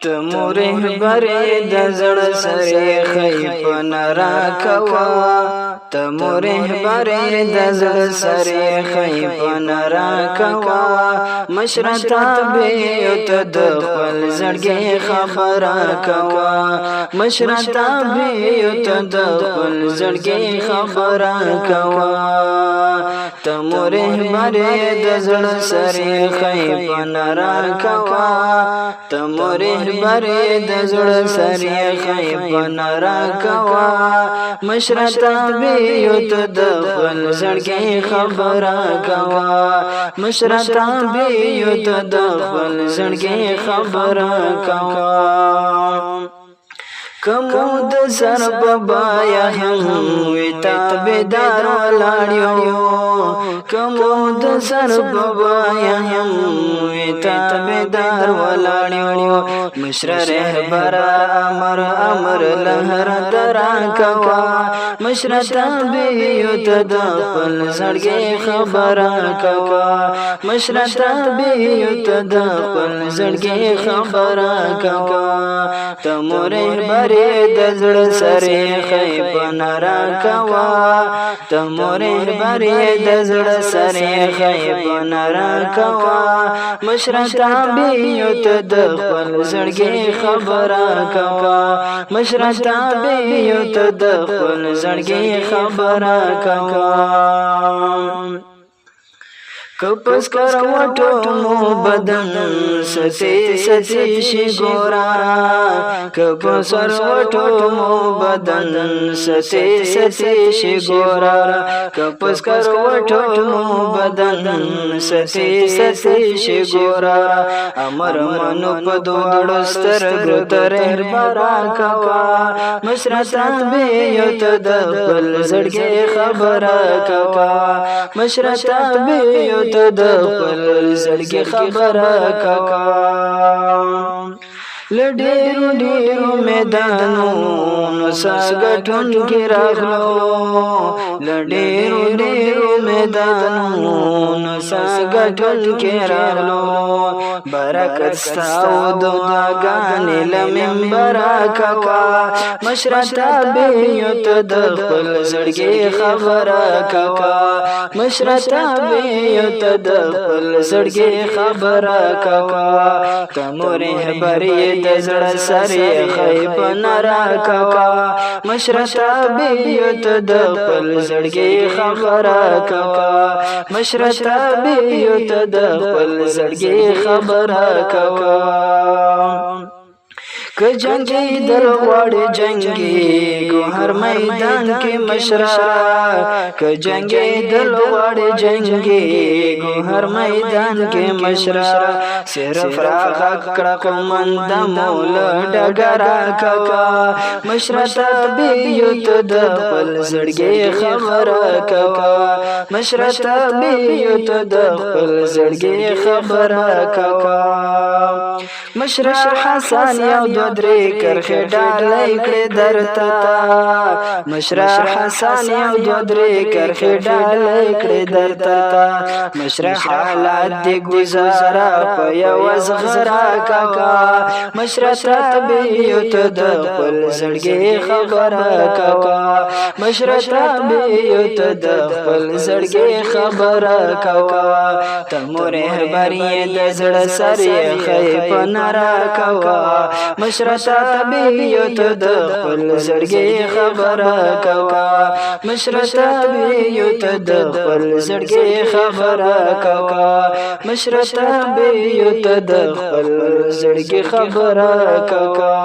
تموره بری د زړه سری خیپ نرا کوا تموره بری د زړه سری خیپ نرا کوا مشرتا به ته د خپل زړګي خبره کوا مشرتا به ته د خپل زړګي خبره کوا تموره بری د زړه سری خیپ نرا کوا تموره بری د زړه سری خیپ نرا کوا مشرتا به ته د خپل زړګي خبره کوا مشرتا به ته د خپل زړګي خبره کوا کمو د سر بابایا هم وی تابدار ولاړیو کمو د سر بابایا هم وی تابدار ولاړیو مشر رهبر امر لهر درا کوا مشر تابعیو ته د خپل زړګي خبره کوا مشر تابعیو ته د خپل زړګي خبره کوا تموره د زړه سری خیپ نرا کوا تموره بری د زړه سری خیپ نرا کوا مشرتا بیو ته د خپل زړګي خبره کوا مشرتا بیو ته د خپل زړګي خبره کوا کپس کروټو مو بدن ستی ستی شي ګورا کپس کروټو مو بدن ستی ستی شي ګورا کپس کروټو مو بدن ستی ستی شي ګورا امر منو په دوړو سترګو تر برا کوا مشرتا به یو ته د خپل زړګي خبره کوا مشرتا به یو ته د خپل زړګي خبره کوا لډیرو ډیرو میدانونو ساګټون کې راغلو لډیرو ډیرو میدانونو ساګټون کې راغلو برکت ستاسو دعاګانې لمنبر کوا مشرتا به یو ته د خپل زړګي خبره کوا مشرتا به یو ته د خپل زړګي خبره کوا تموره بری د زړه سری خیپ نرا کوا مشرتا به یو ته د خپل زړګي خبره کوا مشرتا به یو ته د خپل زړګي خبره کوا که جنگی دلوار جنگی گوهر میدان کی مشرا که جنگی دلوار جنگی گوهر میدان کی مشرا صرف راغ کړه کومند مول ډګرا کوا مشرتا به یو ته د خپل زړګي خبره کوا مشرتا به یو ته د خپل زړګي خبره کوا مشر حسن یو درې کرخه ډالۍ کړې درته مشر حسن یو درې کرخه ډالۍ کړې درته مشر حالات دی گزارا په یو زغرا کاکا مشر تبه یو ته د خپل زړګي خبره کاکا مشر تبه یو ته د خپل زړګي خبره کاکا تموره بری د زړه سری خیپ نرا کوا مشرتا به یو ته د خپل زړګي خبره کوا مشرتا به یو ته د خپل زړګي خبره کوا مشرتا به یو ته د خپل زړګي خبره کوا